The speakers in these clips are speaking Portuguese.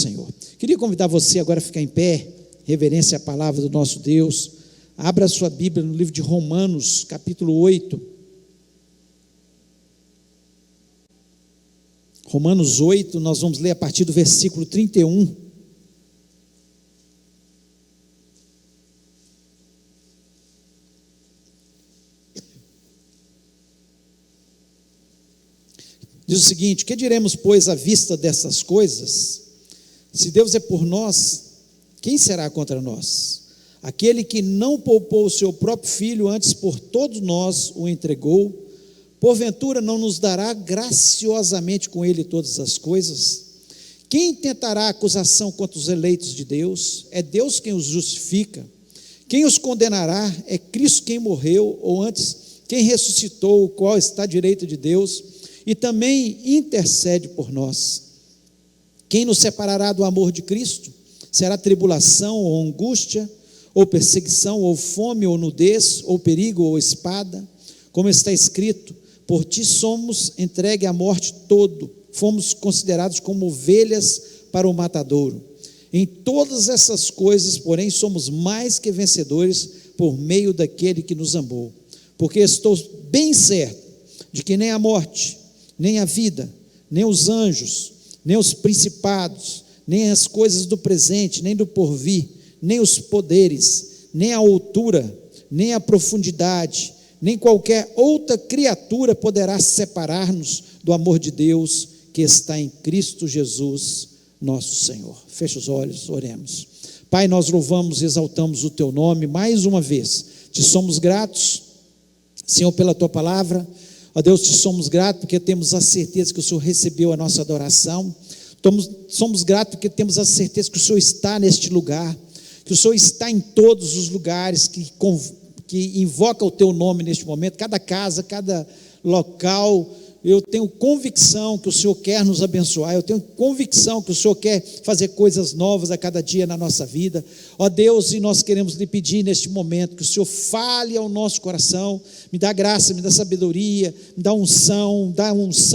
Senhor. Queria convidar você agora a ficar em pé, reverência à palavra do nosso Deus. Abra a sua Bíblia no livro de Romanos, capítulo 8. Romanos 8, nós vamos ler a partir do versículo 31. Diz o seguinte: que diremos, pois, à vista dessas coisas? Se Deus é por nós, quem será contra nós? Aquele que não poupou o seu próprio filho, antes por todos nós o entregou, porventura não nos dará graciosamente com ele todas as coisas? Quem tentará acusação contra os eleitos de Deus? É Deus quem os justifica. Quem os condenará? É Cristo quem morreu, ou antes, quem ressuscitou, o qual está à direita de Deus, e também intercede por nós. Quem nos separará do amor de Cristo? Será tribulação ou angústia, ou perseguição, ou fome, ou nudez, ou perigo, ou espada? Como está escrito: por ti somos entregue à morte todo, fomos considerados como ovelhas para o matadouro. Em todas essas coisas, porém, somos mais que vencedores por meio daquele que nos amou. Porque estou bem certo de que nem a morte, nem a vida, nem os anjos, nem os principados, nem as coisas do presente, nem do porvir, nem os poderes, nem a altura, nem a profundidade, nem qualquer outra criatura poderá separar-nos do amor de Deus que está em Cristo Jesus, nosso Senhor. Feche os olhos, oremos. Pai, nós louvamos e exaltamos o Teu nome mais uma vez. Te somos gratos, Senhor, pela Tua palavra. Ó Deus, te somos gratos porque temos a certeza que o Senhor recebeu a nossa adoração. Somos gratos porque temos a certeza que o Senhor está neste lugar, que o Senhor está em todos os lugares que invoca o Teu nome neste momento, cada casa, cada local. Eu tenho convicção que o Senhor quer nos abençoar, eu tenho convicção que o Senhor quer fazer coisas novas a cada dia na nossa vida. Ó Deus, e nós queremos lhe pedir neste momento que o Senhor fale ao nosso coração, me dá graça, me dá sabedoria, me dá unção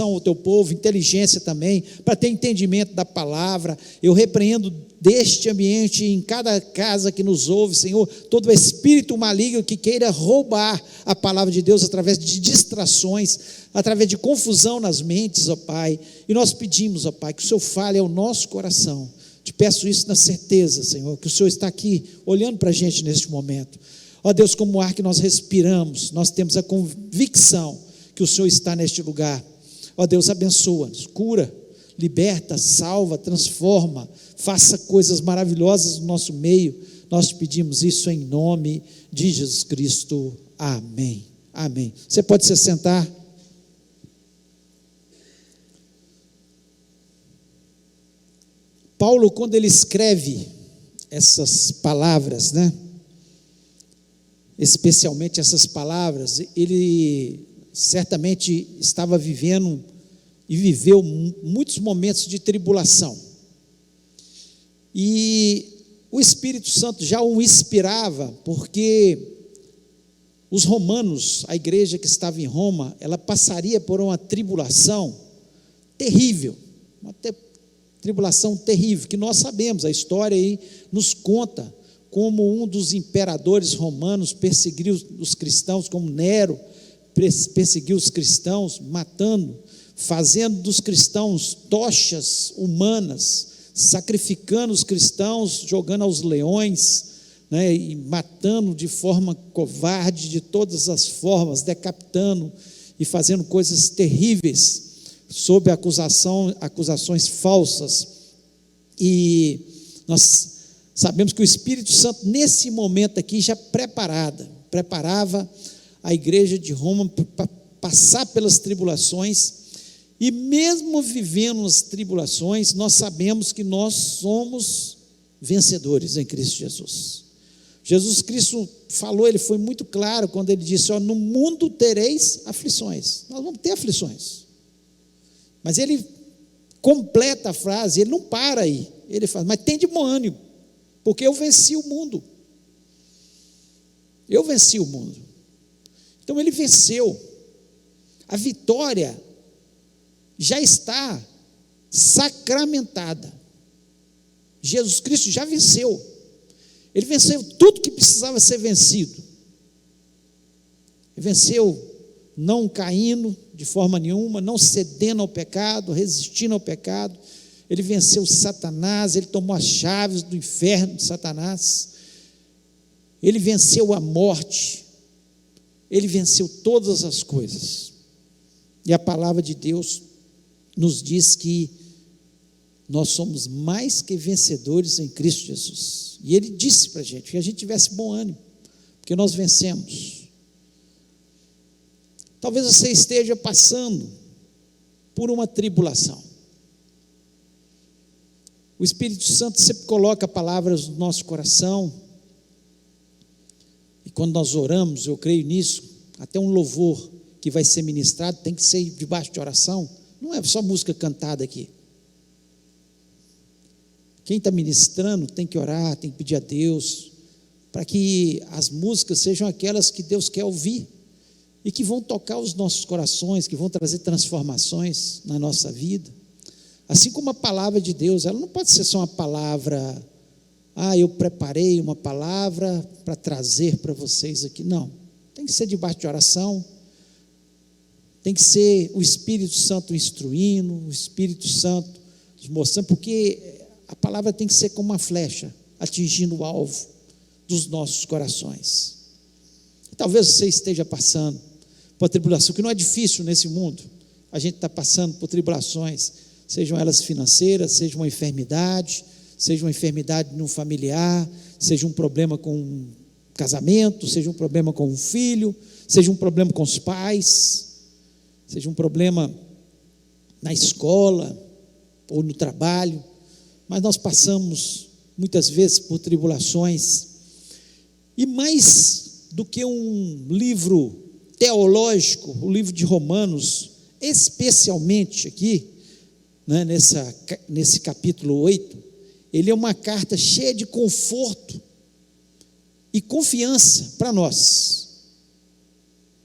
ao teu povo, inteligência também, para ter entendimento da palavra. Eu repreendo deste ambiente, em cada casa que nos ouve, Senhor, todo espírito maligno que queira roubar a palavra de Deus através de distrações, através de confusão nas mentes, ó Pai. E nós pedimos, ó Pai, que o Senhor fale ao nosso coração. Te peço isso na certeza, Senhor, que o Senhor está aqui olhando para a gente neste momento. Ó Deus, como o ar que nós respiramos, nós temos a convicção que o Senhor está neste lugar. Ó Deus, abençoa-nos, cura, liberta, salva, transforma, faça coisas maravilhosas no nosso meio. Nós te pedimos isso em nome de Jesus Cristo. Amém. Amém. Você pode se sentar. Paulo, quando ele escreve essas palavras, especialmente essas palavras, ele certamente estava vivendo e viveu muitos momentos de tribulação. E o Espírito Santo já o inspirava, porque os romanos, a igreja que estava em Roma, ela passaria por uma tribulação terrível, tribulação terrível, que nós sabemos, a história aí nos conta como um dos imperadores romanos perseguiu os cristãos, como Nero perseguiu os cristãos, matando, fazendo dos cristãos tochas humanas, sacrificando os cristãos, jogando aos leões, e matando de forma covarde, de todas as formas, decapitando e fazendo coisas terríveis, sob acusações falsas. E nós sabemos que o Espírito Santo, nesse momento aqui, já preparava a igreja de Roma para passar pelas tribulações. E mesmo vivendo as tribulações, nós sabemos que nós somos vencedores em Cristo Jesus. Jesus Cristo falou, ele foi muito claro quando ele disse: no mundo tereis aflições. Nós vamos ter aflições. Mas ele completa a frase, ele não para aí. Ele fala: mas tem de bom ânimo, porque eu venci o mundo. Eu venci o mundo. Então ele venceu. A vitória já está sacramentada. Jesus Cristo já venceu. Ele venceu tudo que precisava ser vencido. Ele venceu não caindo de forma nenhuma, não cedendo ao pecado, resistindo ao pecado. Ele venceu Satanás, ele tomou as chaves do inferno de Satanás. Ele venceu a morte. Ele venceu todas as coisas. E a palavra de Deus nos diz que nós somos mais que vencedores em Cristo Jesus. E Ele disse para a gente que a gente tivesse bom ânimo, porque nós vencemos. Talvez você esteja passando por uma tribulação. O Espírito Santo sempre coloca palavras no nosso coração. E quando nós oramos, eu creio nisso, até um louvor que vai ser ministrado tem que ser debaixo de oração. Não é só música cantada aqui. Quem está ministrando tem que orar, tem que pedir a Deus, para que as músicas sejam aquelas que Deus quer ouvir, e que vão tocar os nossos corações, que vão trazer transformações na nossa vida. Assim como a palavra de Deus, ela não pode ser só uma palavra, eu preparei uma palavra para trazer para vocês aqui. Não, tem que ser debaixo de oração, tem que ser o Espírito Santo instruindo, o Espírito Santo nos mostrando, porque a palavra tem que ser como uma flecha, atingindo o alvo dos nossos corações. E talvez você esteja passando por tribulação, que não é difícil nesse mundo. A gente está passando por tribulações, sejam elas financeiras, seja uma enfermidade num familiar, seja um problema com um casamento, seja um problema com um filho, seja um problema com os pais, seja um problema na escola ou no trabalho. Mas nós passamos muitas vezes por tribulações, e mais do que um livro teológico, o livro de Romanos, especialmente aqui, né, nesse capítulo 8, ele é uma carta cheia de conforto e confiança para nós,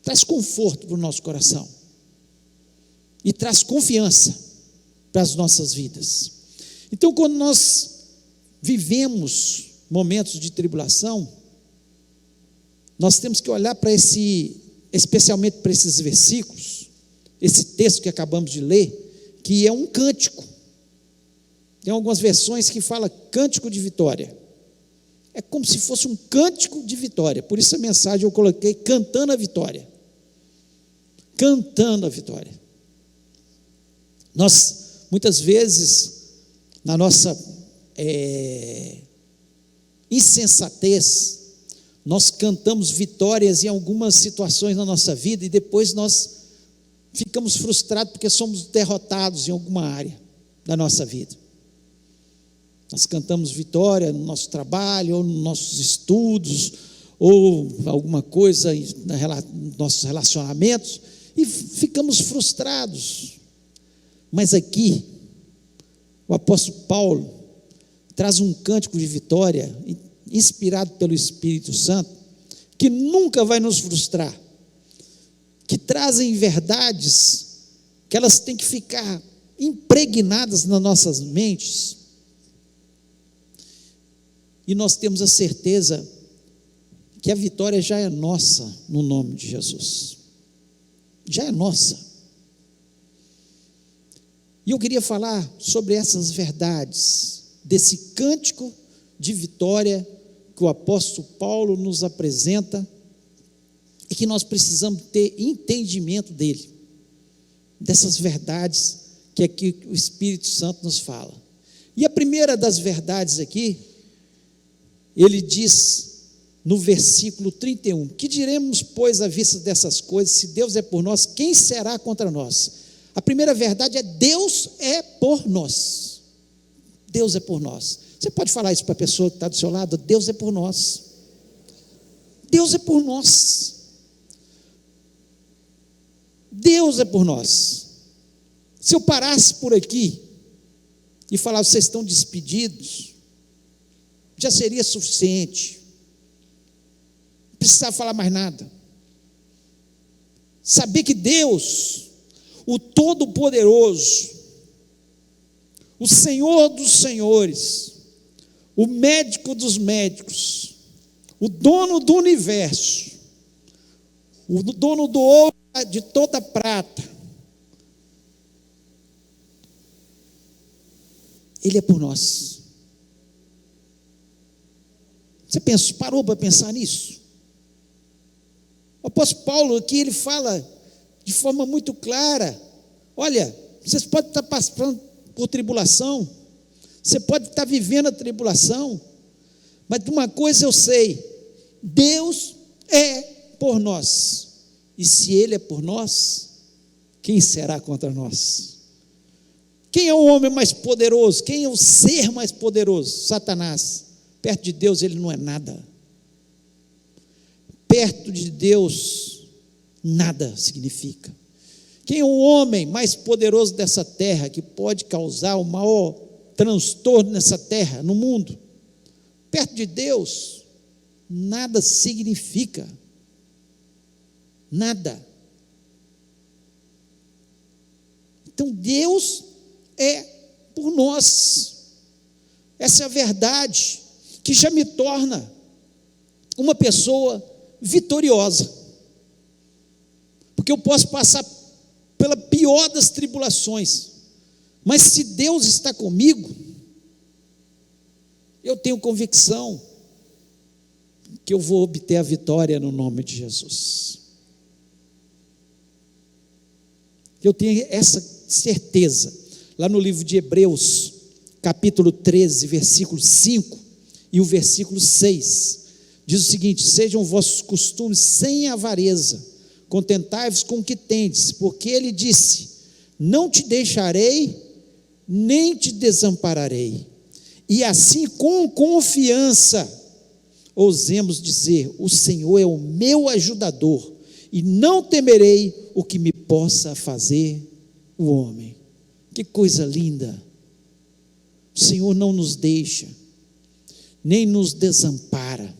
traz conforto para o nosso coração, e traz confiança para as nossas vidas. Então, quando nós vivemos momentos de tribulação, nós temos que olhar para especialmente para esses versículos, esse texto que acabamos de ler, que é um cântico. Tem algumas versões que fala cântico de vitória. É como se fosse um cântico de vitória. Por isso a mensagem eu coloquei cantando a vitória. Cantando a vitória. Nós, muitas vezes, na nossa insensatez, nós cantamos vitórias em algumas situações na nossa vida e depois nós ficamos frustrados porque somos derrotados em alguma área da nossa vida. Nós cantamos vitória no nosso trabalho, ou nos nossos estudos, ou alguma coisa nos nossos relacionamentos, e ficamos frustrados. Mas aqui, o apóstolo Paulo traz um cântico de vitória, inspirado pelo Espírito Santo, que nunca vai nos frustrar, que trazem verdades, que elas têm que ficar impregnadas nas nossas mentes, e nós temos a certeza que a vitória já é nossa, no nome de Jesus, já é nossa. E eu queria falar sobre essas verdades, desse cântico de vitória que o apóstolo Paulo nos apresenta, e que nós precisamos ter entendimento dele, dessas verdades que aqui o Espírito Santo nos fala. E a primeira das verdades aqui, ele diz no versículo 31, que diremos, pois, à vista dessas coisas, se Deus é por nós, quem será contra nós? A primeira verdade é: Deus é por nós. Deus é por nós. Você pode falar isso para a pessoa que está do seu lado? Deus é por nós. Deus é por nós. Deus é por nós. Se eu parasse por aqui e falasse: vocês estão despedidos, já seria suficiente. Não precisava falar mais nada. Saber que Deus, o Todo-Poderoso, o Senhor dos Senhores, o médico dos médicos, o dono do universo, o dono do ouro, de toda prata, Ele é por nós. Você parou para pensar nisso? O apóstolo Paulo aqui, ele fala de forma muito clara: olha, vocês podem estar passando por tribulação, você pode estar vivendo a tribulação, mas de uma coisa eu sei: Deus é por nós, e se Ele é por nós, quem será contra nós? Quem é o homem mais poderoso? Quem é o ser mais poderoso? Satanás. Perto de Deus ele não é nada. Perto de Deus nada significa. Quem é o homem mais poderoso dessa terra, que pode causar o maior transtorno nessa terra, no mundo? Perto de Deus nada significa. Nada. Então Deus é por nós. Essa é a verdade que já me torna uma pessoa vitoriosa, porque eu posso passar pela pior das tribulações, mas se Deus está comigo, eu tenho convicção que eu vou obter a vitória no nome de Jesus. Eu tenho essa certeza. Lá no livro de Hebreus, capítulo 13, versículo 5 e o versículo 6, diz o seguinte: sejam vossos costumes sem avareza, contentai-vos com o que tendes, porque ele disse: não te deixarei, nem te desampararei. E assim, com confiança, ousemos dizer: o Senhor é o meu ajudador, e não temerei o que me possa fazer o homem. Que coisa linda! O Senhor não nos deixa, nem nos desampara.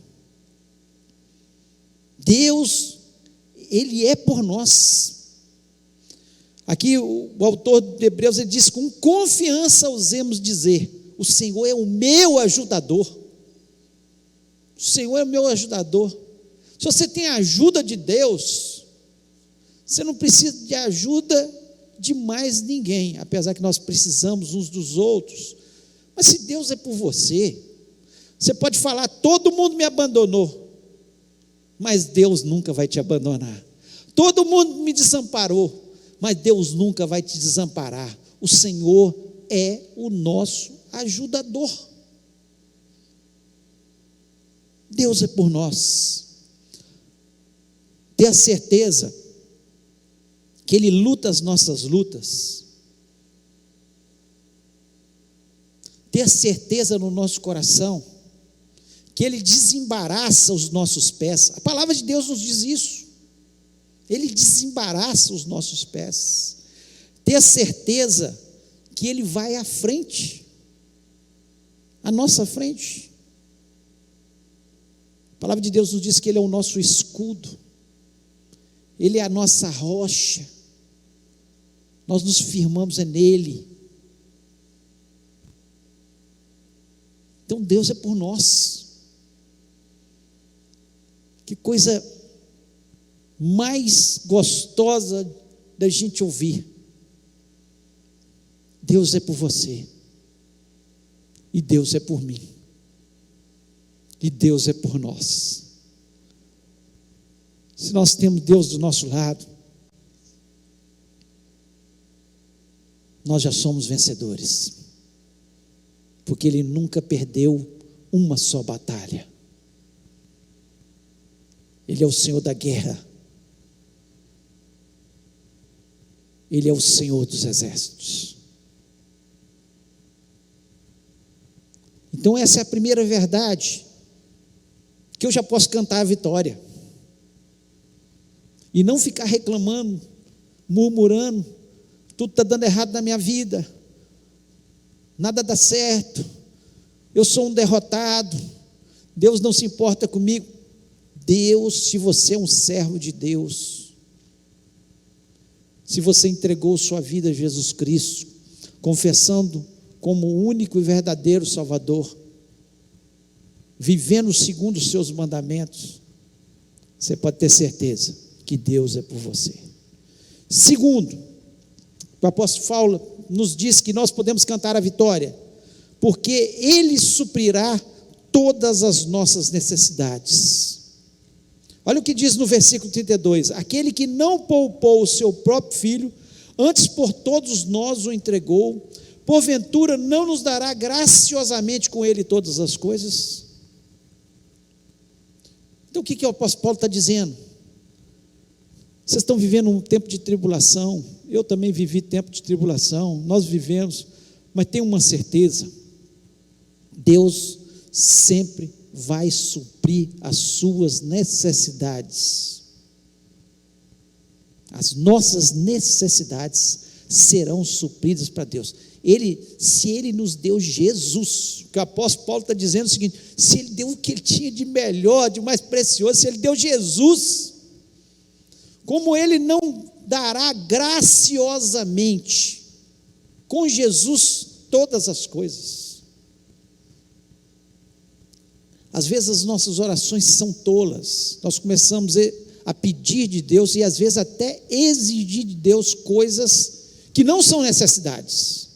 Deus, Ele é por nós. Aqui o autor de Hebreus, ele diz: com confiança ousemos dizer: o Senhor é o meu ajudador. O Senhor é o meu ajudador. Se você tem a ajuda de Deus, você não precisa de ajuda de mais ninguém, apesar que nós precisamos uns dos outros. Mas se Deus é por você, você pode falar: todo mundo me abandonou, mas Deus nunca vai te abandonar. Todo mundo me desamparou, mas Deus nunca vai te desamparar. O Senhor é o nosso ajudador. Deus é por nós. Ter a certeza que Ele luta as nossas lutas. Ter a certeza no nosso coração que Ele desembaraça os nossos pés. A palavra de Deus nos diz isso. Ele desembaraça os nossos pés. Ter a certeza que Ele vai à frente, à nossa frente. A palavra de Deus nos diz que Ele é o nosso escudo, Ele é a nossa rocha, nós nos firmamos nele. Então Deus é por nós. Que coisa mais gostosa da gente ouvir. Deus é por você, e Deus é por mim, e Deus é por nós. Se nós temos Deus do nosso lado, nós já somos vencedores, porque Ele nunca perdeu uma só batalha. Ele é o Senhor da guerra, Ele é o Senhor dos exércitos. Então essa é a primeira verdade, que eu já posso cantar a vitória, e não ficar reclamando, murmurando: tudo está dando errado na minha vida, nada dá certo, eu sou um derrotado, Deus não se importa comigo. Deus, se você é um servo de Deus, se você entregou sua vida a Jesus Cristo, confessando como o único e verdadeiro Salvador, vivendo segundo os seus mandamentos, você pode ter certeza que Deus é por você. Segundo, o apóstolo Paulo nos diz que nós podemos cantar a vitória, porque Ele suprirá todas as nossas necessidades. Olha o que diz no versículo 32, aquele que não poupou o seu próprio filho, antes por todos nós o entregou, porventura não nos dará graciosamente com Ele todas as coisas? Então o que o apóstolo Paulo está dizendo? Vocês estão vivendo um tempo de tribulação, eu também vivi tempo de tribulação, nós vivemos, mas tenho uma certeza, Deus sempre vai suprir as suas necessidades. As nossas necessidades serão supridas para Deus. Se Ele nos deu Jesus, que o apóstolo Paulo está dizendo é o seguinte, se Ele deu o que Ele tinha de melhor, de mais precioso, se Ele deu Jesus, como Ele não dará graciosamente com Jesus todas as coisas? Às vezes as nossas orações são tolas, nós começamos a pedir de Deus e às vezes até exigir de Deus coisas que não são necessidades,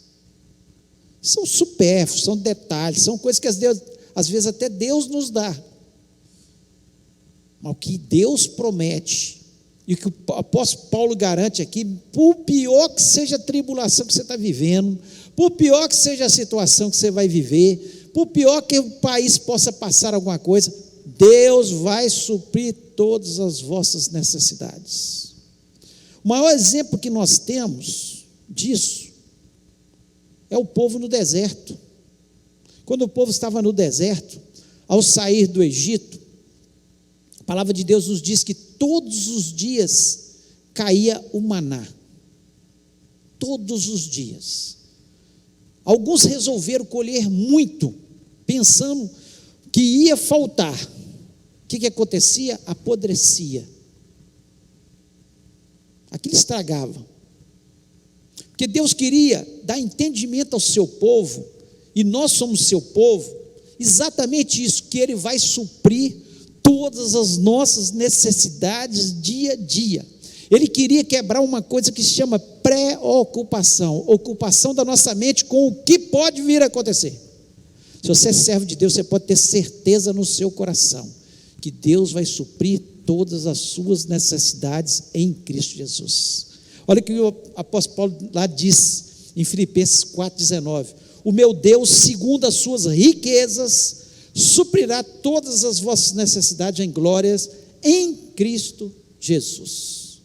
são supérfluos, são detalhes, são coisas que às vezes até Deus nos dá, mas o que Deus promete, e o que o apóstolo Paulo garante aqui, por pior que seja a tribulação que você está vivendo, por pior que seja a situação que você vai viver, por pior que o país possa passar alguma coisa, Deus vai suprir todas as vossas necessidades. O maior exemplo que nós temos disso é o povo no deserto. Quando o povo estava no deserto, ao sair do Egito, a palavra de Deus nos diz que todos os dias caía o maná. Todos os dias. Alguns resolveram colher muito, pensando que ia faltar. O que acontecia? Apodrecia. Aquilo estragava. Porque Deus queria dar entendimento ao seu povo, e nós somos seu povo, exatamente isso, que Ele vai suprir todas as nossas necessidades dia a dia. Ele queria quebrar uma coisa que se chama preocupação, ocupação da nossa mente com o que pode vir a acontecer. Se você é servo de Deus, você pode ter certeza no seu coração, que Deus vai suprir todas as suas necessidades em Cristo Jesus. Olha o que o apóstolo Paulo lá diz, em Filipenses 4,19, o meu Deus, segundo as suas riquezas, suprirá todas as vossas necessidades em glórias em Cristo Jesus.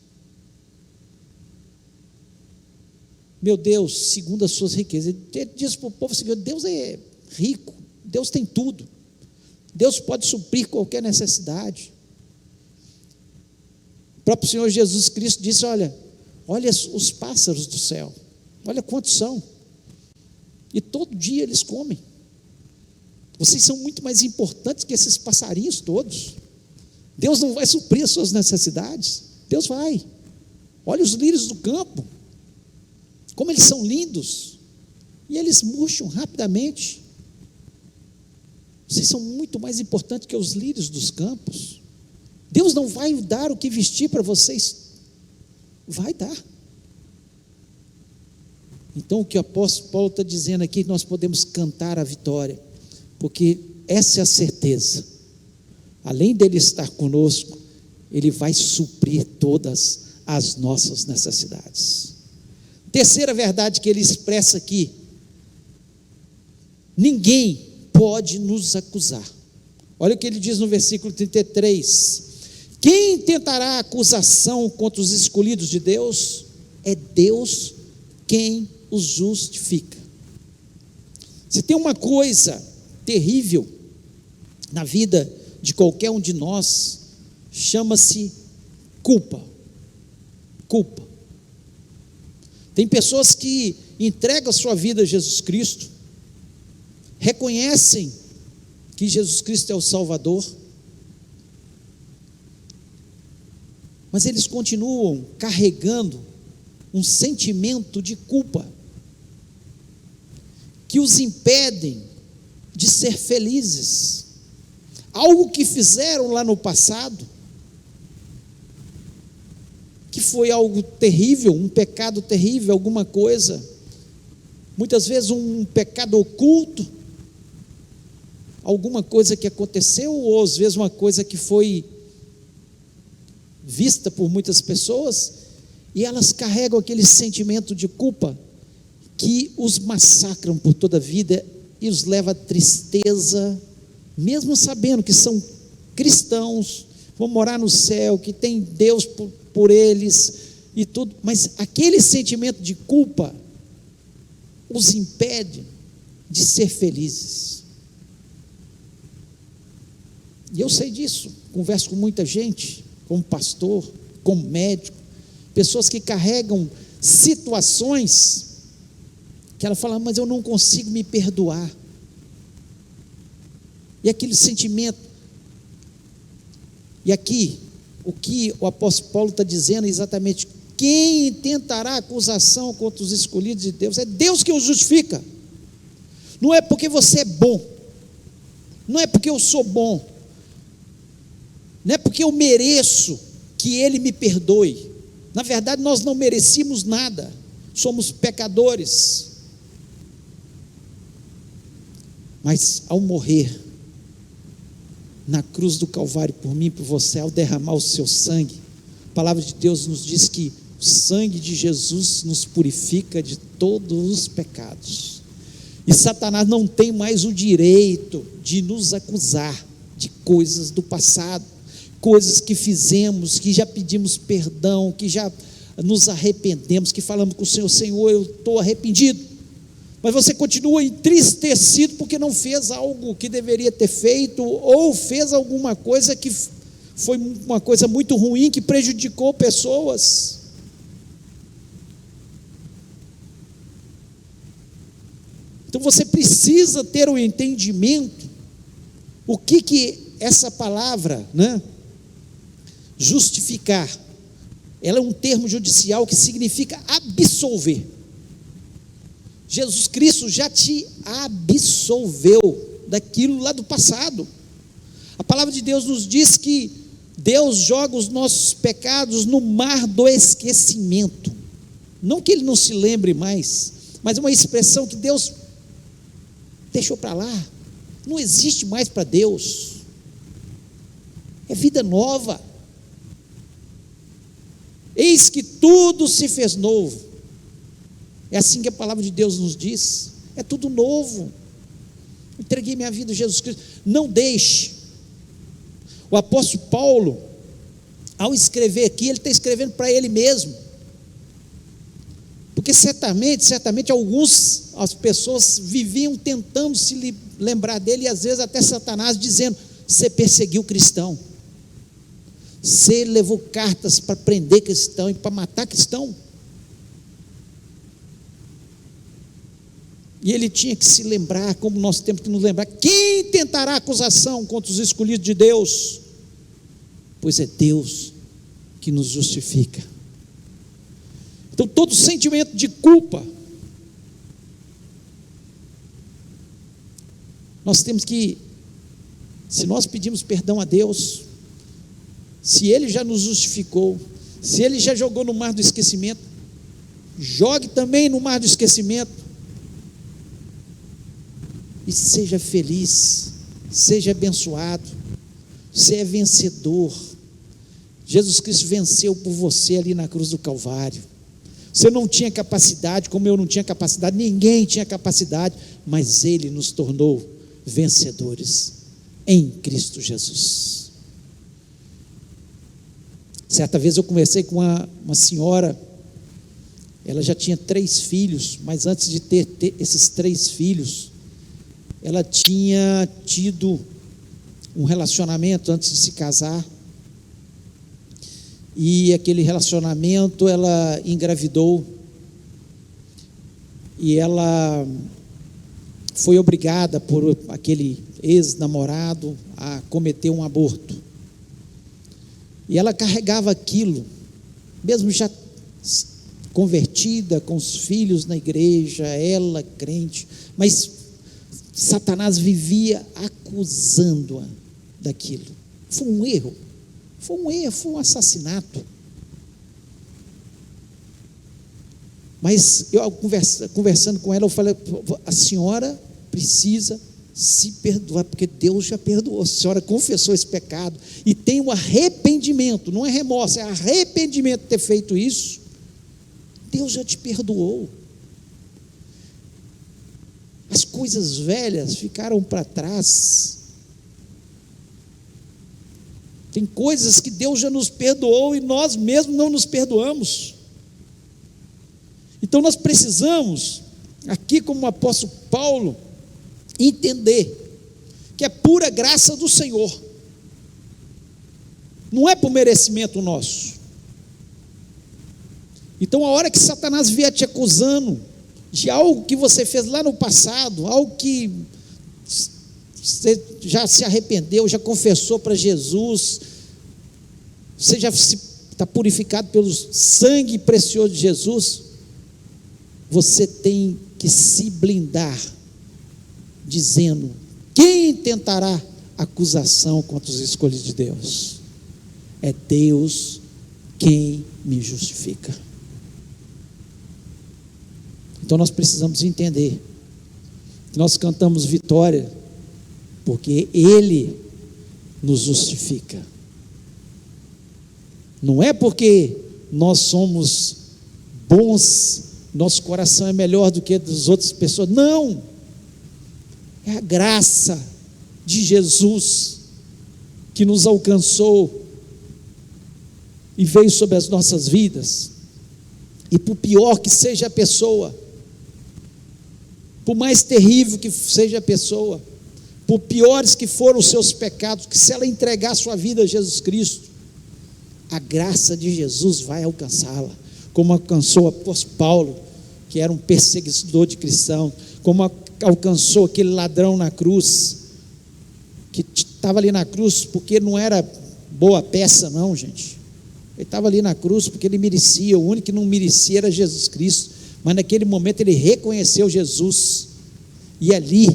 Meu Deus, segundo as suas riquezas, ele diz para o povo seguinte, Deus é rico, Deus tem tudo, Deus pode suprir qualquer necessidade. O próprio Senhor Jesus Cristo disse, olha os pássaros do céu, olha quantos são, e todo dia eles comem, vocês são muito mais importantes que esses passarinhos todos. Deus não vai suprir as suas necessidades, Deus vai. Olha os lírios do campo, como eles são lindos, e eles murcham rapidamente. Vocês são muito mais importantes que os lírios dos campos. Deus não vai dar o que vestir para vocês, vai dar. Então o que o apóstolo Paulo está dizendo aqui, nós podemos cantar a vitória, porque essa é a certeza, além dele estar conosco, ele vai suprir todas as nossas necessidades. Terceira verdade que ele expressa aqui, ninguém pode nos acusar. Olha o que ele diz no versículo 33, quem tentará acusação contra os escolhidos de Deus? É Deus quem os justifica. Se tem uma coisa terrível na vida de qualquer um de nós, chama-se culpa. Tem pessoas que entregam a sua vida a Jesus Cristo, reconhecem que Jesus Cristo é o Salvador, mas eles continuam carregando um sentimento de culpa, que os impedem de ser felizes. algo que fizeram lá no passado, que foi algo terrível, um pecado terrível, alguma coisa, muitas vezes um pecado oculto, alguma coisa que aconteceu, ou às vezes uma coisa que foi vista por muitas pessoas, e elas carregam aquele sentimento de culpa que os massacram por toda a vida e os leva à tristeza, mesmo sabendo que são cristãos, vão morar no céu, que tem Deus por eles e tudo, mas aquele sentimento de culpa os impede de ser felizes. E eu sei disso, converso com muita gente, como pastor, como médico, pessoas que carregam situações que ela fala, mas eu não consigo me perdoar. E aquele sentimento, e aqui, o que o apóstolo Paulo está dizendo é exatamente: quem intentará acusação contra os escolhidos de Deus? É Deus que os justifica. Não é porque você é bom, não é porque eu sou bom, não é porque eu mereço que Ele me perdoe. Na verdade, nós não merecíamos nada, somos pecadores. Mas ao morrer na cruz do Calvário por mim e por você, ao derramar o seu sangue, a palavra de Deus nos diz que o sangue de Jesus nos purifica de todos os pecados, e Satanás não tem mais o direito de nos acusar de coisas do passado, coisas que fizemos, que já pedimos perdão, que já nos arrependemos, que falamos com o Senhor: Senhor, eu estou arrependido, mas você continua entristecido porque não fez algo que deveria ter feito, ou fez alguma coisa que foi uma coisa muito ruim, que prejudicou pessoas. Então você precisa ter o entendimento, o que essa palavra, né, justificar, ela é um termo judicial que significa absolver. Jesus Cristo já te absolveu daquilo lá do passado. A palavra de Deus nos diz que Deus joga os nossos pecados no mar do esquecimento. Não que Ele não se lembre mais, mas é uma expressão que Deus deixou para lá, não existe mais para Deus. É vida nova. Eis que tudo se fez novo. É assim que a palavra de Deus nos diz, é tudo novo. Entreguei minha vida a Jesus Cristo. Não deixe. O apóstolo Paulo, ao escrever aqui, ele está escrevendo para ele mesmo, porque certamente as pessoas viviam tentando se lembrar dele, e às vezes até Satanás dizendo: você perseguiu cristão, você levou cartas para prender cristão e para matar cristão. E ele tinha que se lembrar, como nós temos que nos lembrar: quem tentará acusação contra os escolhidos de Deus? Pois é Deus que nos justifica. Então, todo sentimento de culpa, nós temos que, se nós pedimos perdão a Deus, se Ele já nos justificou, se Ele já jogou no mar do esquecimento, jogue também no mar do esquecimento, e seja feliz, seja abençoado. Você é vencedor. Jesus Cristo venceu por você ali na cruz do Calvário. Você não tinha capacidade, como eu não tinha capacidade, ninguém tinha capacidade, mas Ele nos tornou vencedores em Cristo Jesus. Certa vez eu conversei com uma senhora, ela já tinha 3 filhos, mas antes de ter esses 3 filhos, ela tinha tido um relacionamento antes de se casar, e aquele relacionamento ela engravidou, e ela foi obrigada por aquele ex-namorado a cometer um aborto, e ela carregava aquilo, mesmo já convertida, com os filhos na igreja, ela crente, mas Satanás vivia acusando-a daquilo. Foi um erro, foi um assassinato. Mas eu, conversando com ela, eu falei: a senhora precisa se perdoar, porque Deus já perdoou. A senhora confessou esse pecado e tem um arrependimento, não é remorso, é arrependimento de ter feito isso. Deus já te perdoou. As coisas velhas ficaram para trás. Tem coisas que Deus já nos perdoou e nós mesmos não nos perdoamos. Então nós precisamos, aqui como o apóstolo Paulo, entender que é pura graça do Senhor, não é por merecimento nosso. Então a hora que Satanás vier te acusando de algo que você fez lá no passado, algo que você já se arrependeu, já confessou para Jesus, você já está purificado pelo sangue precioso de Jesus, você tem que se blindar, dizendo: quem tentará acusação contra os escolhidos de Deus? É Deus quem me justifica. Então nós precisamos entender que nós cantamos vitória porque Ele nos justifica. Não é porque nós somos bons, nosso coração é melhor do que das outras pessoas. Não, é a graça de Jesus que nos alcançou e veio sobre as nossas vidas. E por pior que seja a pessoa, por mais terrível que seja a pessoa, por piores que foram os seus pecados, que se ela entregar a sua vida a Jesus Cristo, a graça de Jesus vai alcançá-la, como alcançou o apóstolo Paulo, que era um perseguidor de cristãos, como alcançou aquele ladrão na cruz, que estava ali na cruz porque não era boa peça não, gente. Ele estava ali na cruz porque ele merecia. O único que não merecia era Jesus Cristo, mas naquele momento ele reconheceu Jesus, e ali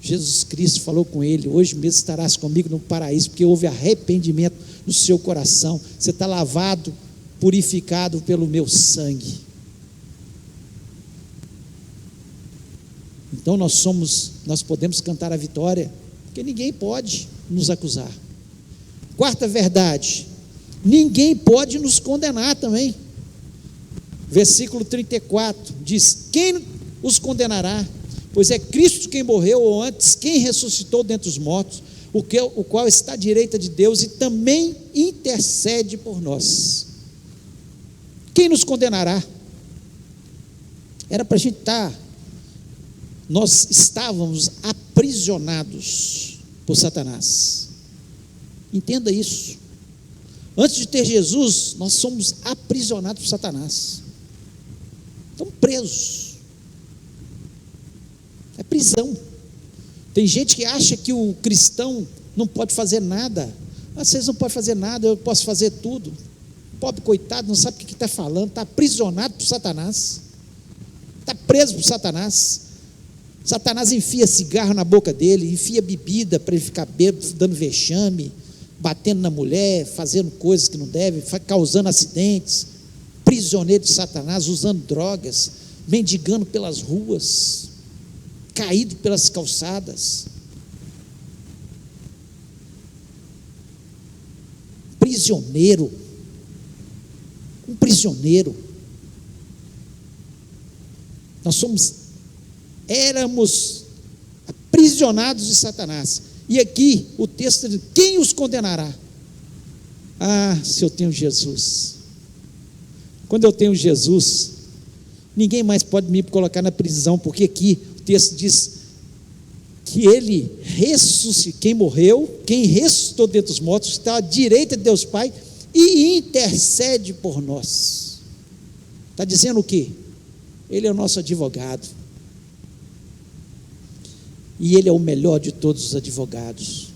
Jesus Cristo falou com ele: hoje mesmo estarás comigo no paraíso, porque houve arrependimento no seu coração, você está lavado, purificado pelo meu sangue. Então nós podemos cantar a vitória, porque ninguém pode nos acusar. Quarta verdade: ninguém pode nos condenar também. Versículo 34 diz: quem os condenará? Pois é Cristo quem morreu, ou antes, quem ressuscitou dentre os mortos, o qual está à direita de Deus e também intercede por nós. Quem nos condenará? Era para a gente estar, nós estávamos aprisionados por Satanás. Entenda isso. Antes de ter Jesus, nós somos aprisionados por Satanás. Estamos presos. É prisão. Tem gente que acha que o cristão não pode fazer nada. Vocês não podem fazer nada, eu posso fazer tudo. Pobre coitado, não sabe o que está falando, está aprisionado por Satanás, está preso por Satanás. Satanás enfia cigarro na boca dele, enfia bebida para ele ficar bêbado, dando vexame, batendo na mulher, fazendo coisas que não deve, causando acidentes. Prisioneiro de Satanás, usando drogas, mendigando pelas ruas, caído pelas calçadas. Prisioneiro, um prisioneiro. Nós éramos aprisionados de Satanás. E aqui o texto diz: quem os condenará? Ah, se eu tenho Jesus. Quando eu tenho Jesus, ninguém mais pode me colocar na prisão, porque aqui o texto diz que ele ressuscitou, quem morreu, quem ressuscitou dentre os mortos, está à direita de Deus Pai e intercede por nós. Está dizendo o quê? Ele é o nosso advogado, e ele é o melhor de todos os advogados.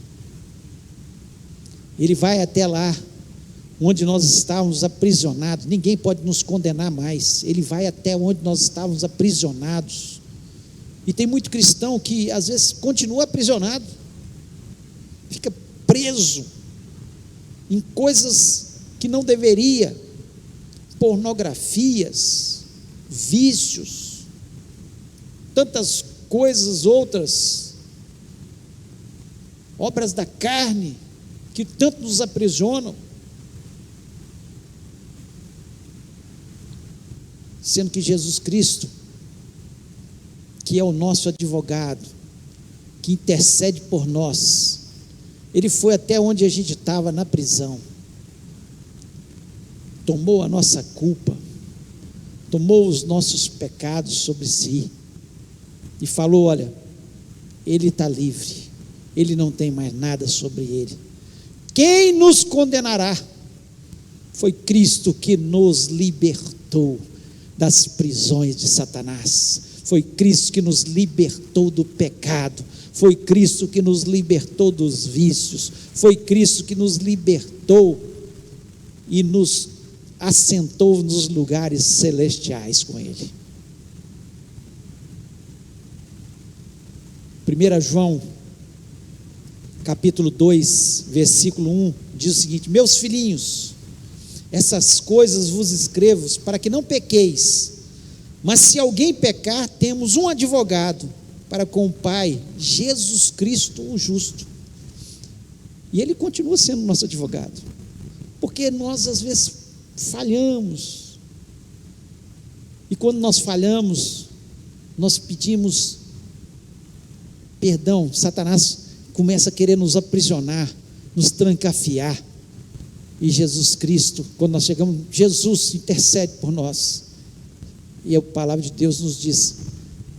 Ele vai até lá onde nós estávamos aprisionados. Ninguém pode nos condenar mais. Ele vai até onde nós estávamos aprisionados. E tem muito cristão que às vezes continua aprisionado, fica preso em coisas que não deveria, pornografias, vícios, tantas coisas outras, obras da carne, que tanto nos aprisionam, sendo que Jesus Cristo, que é o nosso advogado, que intercede por nós, Ele foi até onde a gente estava, na prisão, tomou a nossa culpa, tomou os nossos pecados sobre si, e falou: olha, Ele está livre, Ele não tem mais nada sobre Ele. Quem nos condenará? Foi Cristo que nos libertou das prisões de Satanás, foi Cristo que nos libertou do pecado, foi Cristo que nos libertou dos vícios, foi Cristo que nos libertou e nos assentou nos lugares celestiais com Ele. 1 João, capítulo 2, versículo 1, diz o seguinte: meus filhinhos, essas coisas vos escrevo para que não pequeis, mas se alguém pecar, temos um advogado para com o Pai, Jesus Cristo o justo. E Ele continua sendo nosso advogado, porque nós às vezes falhamos, e quando nós falhamos, nós pedimos perdão. Satanás começa a querer nos aprisionar, nos trancafiar, e Jesus Cristo, quando nós chegamos, Jesus intercede por nós, e a palavra de Deus nos diz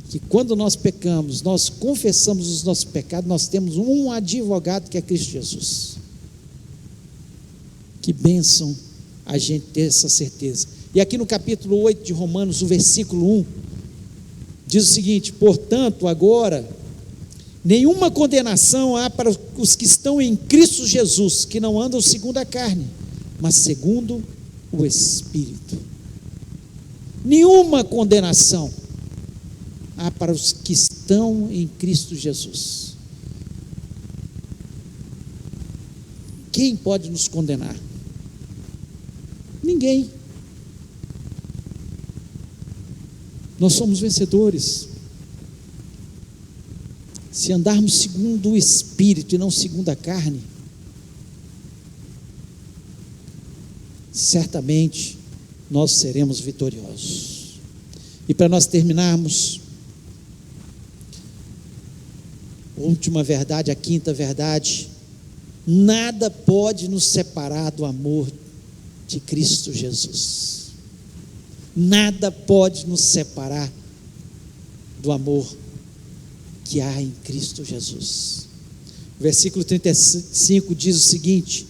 que quando nós pecamos, nós confessamos os nossos pecados, nós temos um advogado que é Cristo Jesus. Que bênção a gente ter essa certeza. E aqui no capítulo 8 de Romanos, o versículo 1, diz o seguinte: portanto, agora, nenhuma condenação há para os que estão em Cristo Jesus, que não andam segundo a carne, mas segundo o Espírito. Nenhuma condenação há para os que estão em Cristo Jesus. Quem pode nos condenar? Ninguém. Nós somos vencedores. Se andarmos segundo o Espírito e não segundo a carne, certamente nós seremos vitoriosos. E para nós terminarmos, a última verdade, a quinta verdade: nada pode nos separar do amor de Cristo Jesus. Nada pode nos separar do amor que há em Cristo Jesus. O versículo 35 diz o seguinte: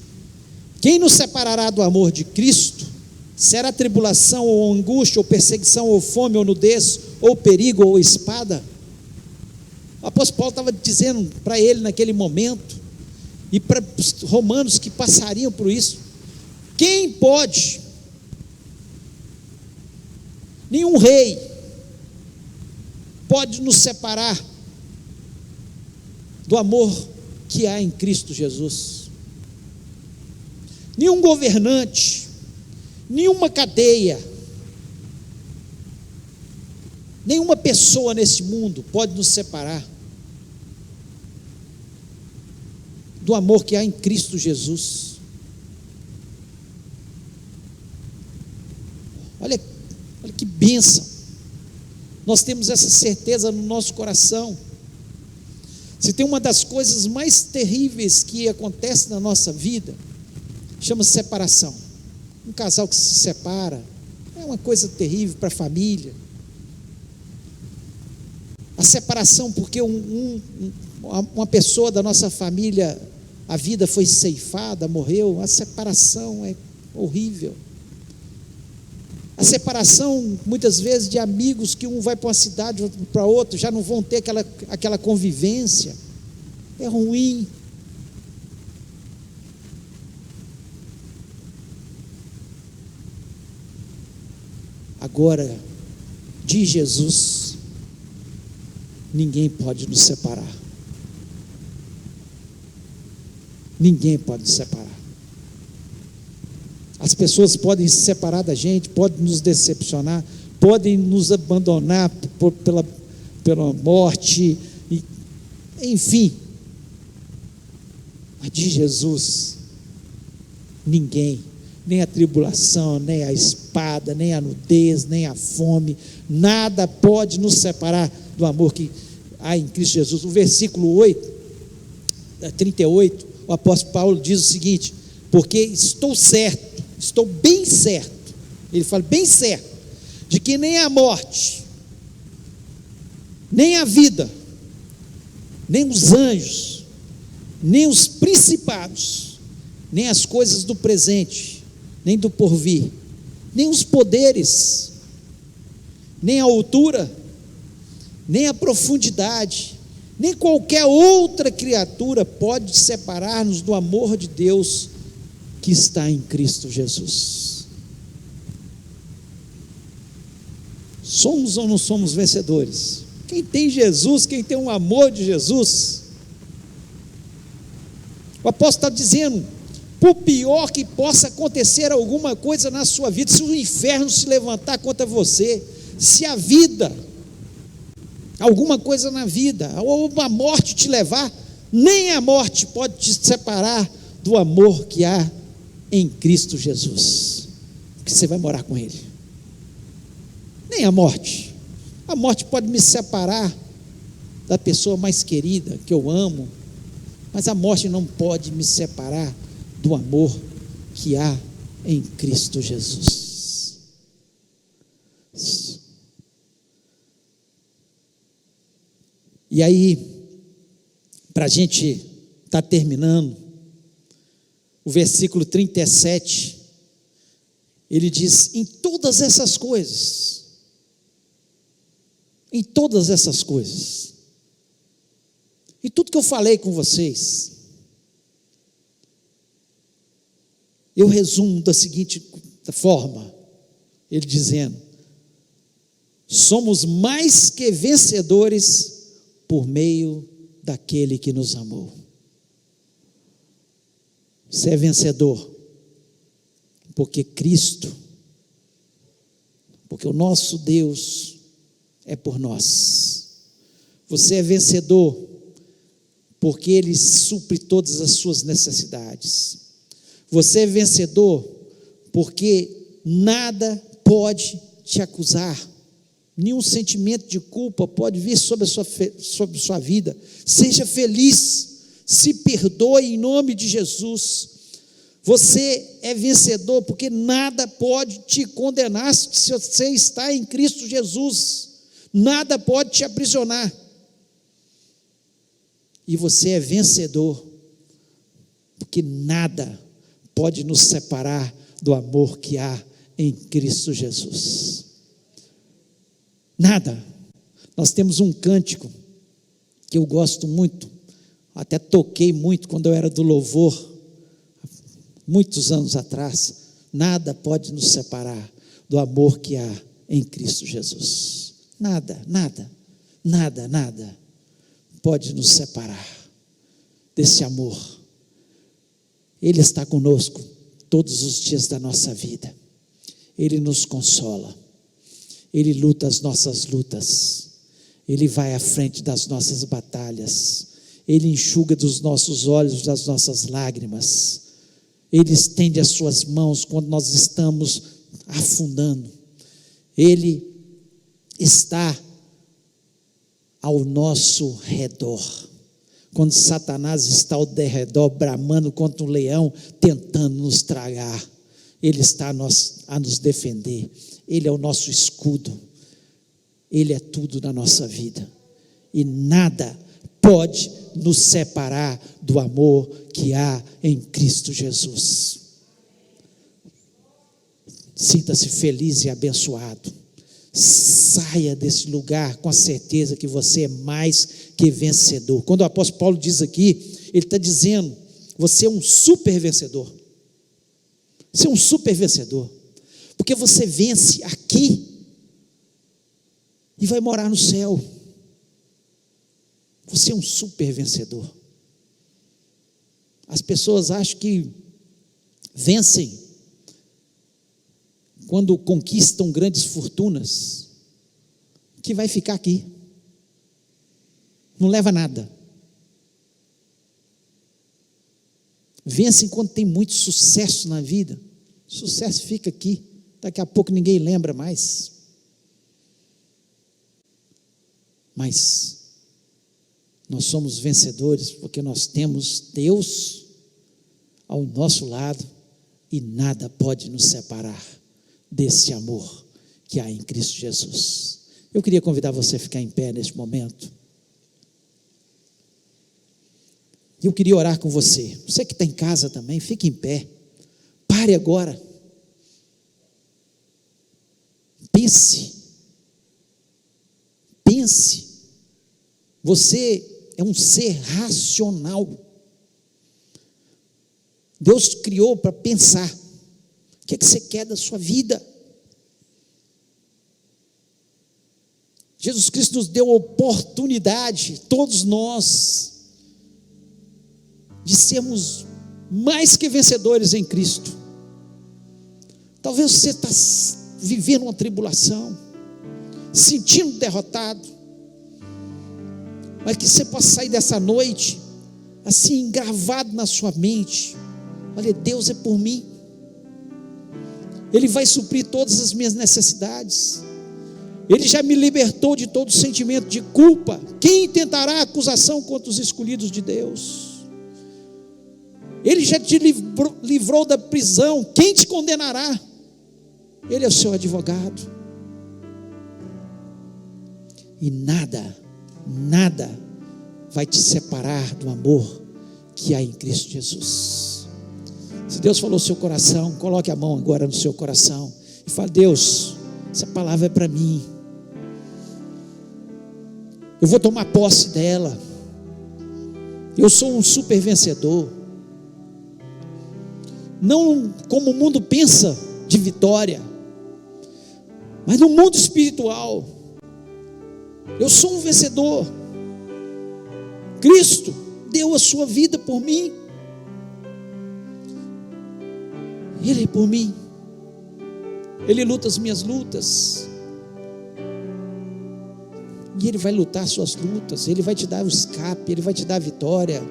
quem nos separará do amor de Cristo? Será tribulação, ou angústia, ou perseguição, ou fome, ou nudez, ou perigo, ou espada? O apóstolo Paulo estava dizendo para ele naquele momento, e para os romanos que passariam por isso: quem pode? Nenhum rei pode nos separar do amor que há em Cristo Jesus. Nenhum governante, nenhuma cadeia, nenhuma pessoa nesse mundo pode nos separar do amor que há em Cristo Jesus. Olha que bênção, nós temos essa certeza no nosso coração. Se tem uma das coisas mais terríveis que acontece na nossa vida, chama-se separação. Um casal que se separa é uma coisa terrível para a família. A separação, porque uma pessoa da nossa família, a vida foi ceifada, morreu. A separação é horrível. A separação, muitas vezes, de amigos que um vai para uma cidade, outro para outra, já não vão ter aquela convivência. É ruim. Agora, de Jesus, ninguém pode nos separar. Ninguém pode nos separar. As pessoas podem se separar da gente, podem nos decepcionar, podem nos abandonar pela morte, enfim. Mas de Jesus, ninguém, nem a tribulação, nem a espada, nem a nudez, nem a fome, nada pode nos separar do amor que há em Cristo Jesus. O versículo 38, o apóstolo Paulo diz o seguinte: porque estou certo, estou bem certo, ele fala bem certo, de que nem a morte, nem a vida, nem os anjos, nem os principados, nem as coisas do presente, nem do porvir, nem os poderes, nem a altura, nem a profundidade, nem qualquer outra criatura pode separar-nos do amor de Deus que está em Cristo Jesus. Somos ou não somos vencedores? Quem tem Jesus, quem tem o amor de Jesus, o apóstolo está dizendo, por pior que possa acontecer alguma coisa na sua vida, se o inferno se levantar contra você, se a vida, alguma coisa na vida, ou a morte te levar, nem a morte pode te separar do amor que há em Cristo Jesus, porque você vai morar com Ele. Nem a morte pode me separar da pessoa mais querida, que eu amo, mas a morte não pode me separar do amor que há em Cristo Jesus. E aí, para a gente estar terminando, o versículo 37, ele diz: em todas essas coisas, em tudo que eu falei com vocês, eu resumo da seguinte forma, ele dizendo: somos mais que vencedores por meio daquele que nos amou. Você é vencedor porque Cristo, porque o nosso Deus é por nós. Você é vencedor porque Ele supre todas as suas necessidades. Você é vencedor porque nada pode te acusar, nenhum sentimento de culpa pode vir sobre a sua vida. Seja feliz, se perdoe em nome de Jesus. Você é vencedor porque nada pode te condenar se você está em Cristo Jesus, nada pode te aprisionar. E você é vencedor porque nada pode nos separar do amor que há em Cristo Jesus. Nada. Nós temos um cântico que eu gosto muito, até toquei muito quando eu era do louvor, muitos anos atrás. Nada pode nos separar do amor que há em Cristo Jesus. Nada pode nos separar desse amor. Ele está conosco todos os dias da nossa vida. Ele nos consola. Ele luta as nossas lutas. Ele vai à frente das nossas batalhas. Ele enxuga dos nossos olhos as nossas lágrimas. Ele estende as suas mãos quando nós estamos afundando. Ele está ao nosso redor. Quando Satanás está ao derredor, bramando contra um leão, tentando nos tragar, Ele está a nos defender. Ele é o nosso escudo. Ele é tudo na nossa vida. E nada pode nos separar do amor que há em Cristo Jesus. Sinta-se feliz e abençoado. Saia desse lugar com a certeza que você é mais que vencedor. Quando o apóstolo Paulo diz aqui, ele está dizendo: você é um super vencedor. Você é um super vencedor, porque você vence aqui e vai morar no céu. Você é um super vencedor. As pessoas acham que vencem quando conquistam grandes fortunas, que vai ficar aqui, não leva nada. Vencem quando tem muito sucesso na vida. Sucesso fica aqui, daqui a pouco ninguém lembra mais. Mas nós somos vencedores porque nós temos Deus ao nosso lado e nada pode nos separar desse amor que há em Cristo Jesus. Eu queria convidar você a ficar em pé neste momento. Eu queria orar com você. Você que está em casa também, fique em pé. Pare agora. Pense. Pense. Você é um ser racional. Deus te criou para pensar. O que você quer da sua vida? Jesus Cristo nos deu a oportunidade, todos nós, de sermos mais que vencedores em Cristo. Talvez você está vivendo uma tribulação, sentindo derrotado, mas que você possa sair dessa noite, assim, gravado na sua mente: olha, Deus é por mim, Ele vai suprir todas as minhas necessidades, Ele já me libertou de todo sentimento de culpa. Quem tentará acusação contra os escolhidos de Deus? Ele já te livrou da prisão. Quem te condenará? Ele é o seu advogado. E nada vai te separar do amor que há em Cristo Jesus. Se Deus falou no seu coração, coloque a mão agora no seu coração e fale: Deus, essa palavra é para mim. Eu vou tomar posse dela. Eu sou um super vencedor. Não como o mundo pensa de vitória, mas no mundo espiritual, eu sou um vencedor. Cristo deu a sua vida por mim, Ele é por mim, Ele luta as minhas lutas, e Ele vai lutar suas lutas, Ele vai te dar o escape, Ele vai te dar a vitória,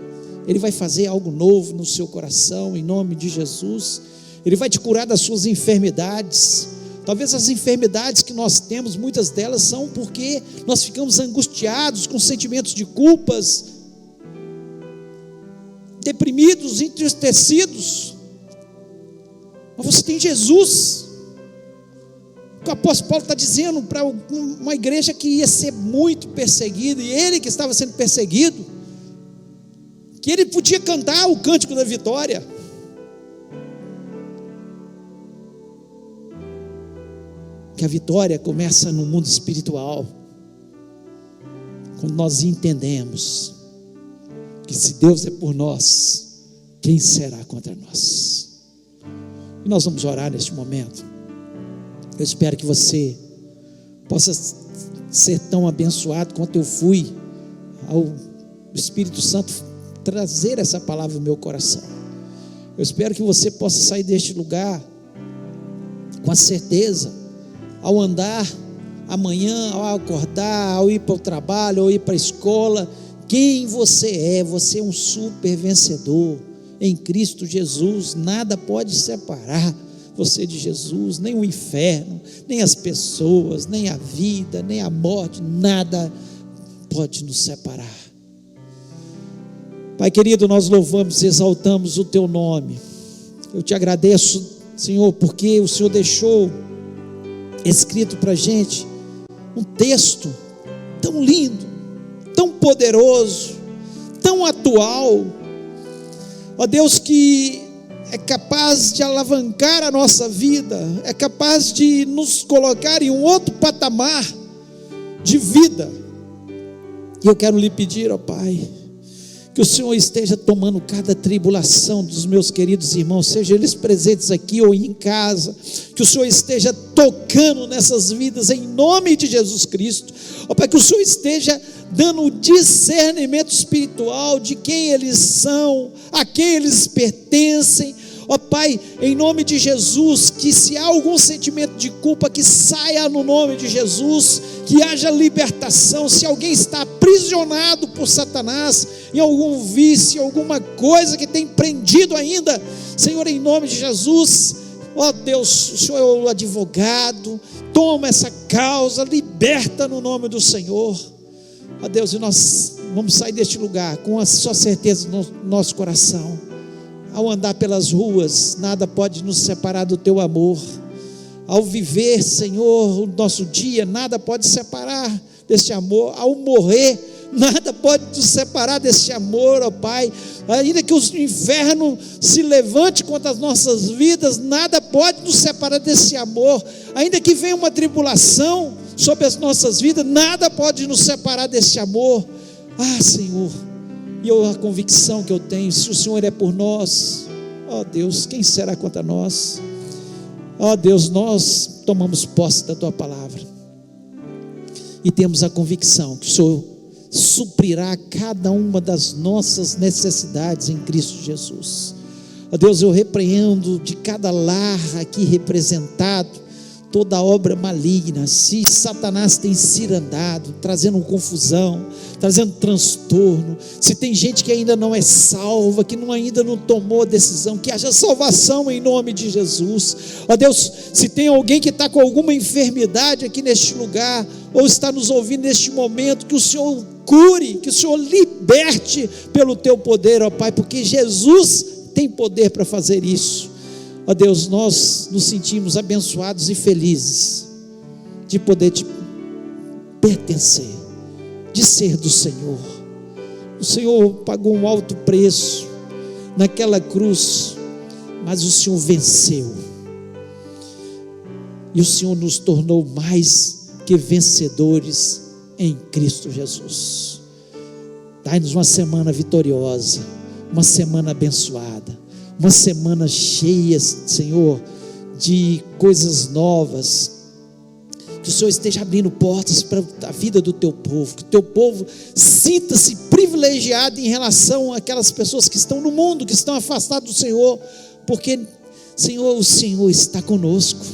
Ele vai fazer algo novo no seu coração, em nome de Jesus. Ele vai te curar das suas enfermidades. Talvez as enfermidades que nós temos, muitas delas são porque nós ficamos angustiados, com sentimentos de culpas, deprimidos, entristecidos. Mas você tem Jesus. O apóstolo Paulo está dizendo para uma igreja que ia ser muito perseguida, e ele que estava sendo perseguido, que ele podia cantar o cântico da vitória. Que a vitória começa no mundo espiritual, quando nós entendemos que se Deus é por nós, quem será contra nós? E nós vamos orar neste momento. Eu espero que você possa ser tão abençoado quanto eu fui ao Espírito Santo trazer essa palavra no meu coração. Eu espero que você possa sair deste lugar com a certeza, ao andar amanhã, ao acordar, ao ir para o trabalho, ao ir para a escola, quem você é. Você é um super vencedor em Cristo Jesus. Nada pode separar você de Jesus, nem o inferno, nem as pessoas, nem a vida, nem a morte, nada pode nos separar. Pai querido, nós louvamos e exaltamos o Teu nome. Eu te agradeço, Senhor, porque o Senhor deixou escrito para a gente um texto tão lindo, tão poderoso, tão atual, ó Deus, que é capaz de alavancar a nossa vida, é capaz de nos colocar em um outro patamar de vida. E eu quero lhe pedir, ó Pai, Que o Senhor esteja tomando cada tribulação dos meus queridos irmãos, sejam eles presentes aqui ou em casa, que o Senhor esteja tocando nessas vidas em nome de Jesus Cristo, ó Pai, que o Senhor esteja dando o discernimento espiritual de quem eles são, a quem eles pertencem, ó Pai, em nome de Jesus, que se há algum sentimento de culpa, que saia no nome de Jesus, que haja libertação. Se alguém está aprisionado por Satanás, em algum vício, alguma coisa que tem prendido ainda, Senhor, em nome de Jesus, ó Deus, o Senhor é o advogado, toma essa causa, liberta no nome do Senhor, ó Deus, e nós vamos sair deste lugar com a só certeza no nosso coração. Ao andar pelas ruas, nada pode nos separar do teu amor. Ao viver, Senhor, o nosso dia, nada pode separar deste amor. Ao morrer, nada pode nos separar deste amor, ó Pai. Ainda que o inferno se levante contra as nossas vidas, nada pode nos separar desse amor. Ainda que venha uma tribulação sobre as nossas vidas, nada pode nos separar desse amor. Ah, Senhor, e a convicção que eu tenho, se o Senhor é por nós, ó Deus, quem será contra nós? Ó Deus, nós tomamos posse da Tua palavra e temos a convicção que o Senhor suprirá cada uma das nossas necessidades em Cristo Jesus. Ó Deus, eu repreendo de cada lar aqui representado toda obra maligna. Se Satanás tem cirandado, trazendo confusão, trazendo transtorno, se tem gente que ainda não é salva, que ainda não tomou decisão, que haja salvação em nome de Jesus. Ó Deus, se tem alguém que está com alguma enfermidade aqui neste lugar, ou está nos ouvindo neste momento, que o Senhor cure, que o Senhor liberte pelo Teu poder, ó Pai, porque Jesus tem poder para fazer isso. Ó Deus, nós nos sentimos abençoados e felizes de poder Te pertencer, de ser do Senhor. O Senhor pagou um alto preço naquela cruz, mas o Senhor venceu, e o Senhor nos tornou mais que vencedores em Cristo Jesus. Dai-nos uma semana vitoriosa, uma semana abençoada, uma semana cheia, Senhor, de coisas novas. Que o Senhor esteja abrindo portas para a vida do Teu povo, que o Teu povo sinta-se privilegiado em relação àquelas pessoas que estão no mundo, que estão afastadas do Senhor, porque, Senhor, o Senhor está conosco,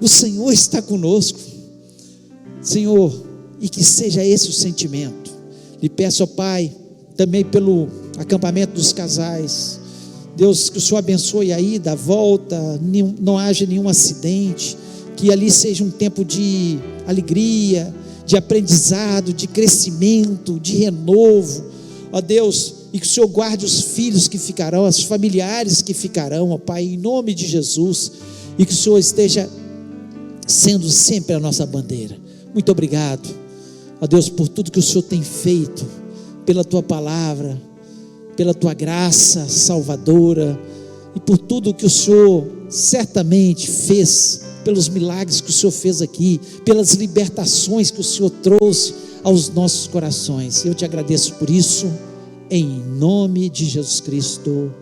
o Senhor está conosco, Senhor, e que seja esse o sentimento. Lhe peço, ó Pai, também pelo acampamento dos casais, Deus, que o Senhor abençoe a ida, a volta, não haja nenhum acidente, que ali seja um tempo de alegria, de aprendizado, de crescimento, de renovo, ó Deus, e que o Senhor guarde os filhos que ficarão, os familiares que ficarão, ó Pai, em nome de Jesus, e que o Senhor esteja sendo sempre a nossa bandeira. Muito obrigado, ó Deus, por tudo que o Senhor tem feito, pela Tua palavra, pela Tua graça salvadora, e por tudo que o Senhor certamente fez, pelos milagres que o Senhor fez aqui, pelas libertações que o Senhor trouxe aos nossos corações. Eu Te agradeço por isso, em nome de Jesus Cristo.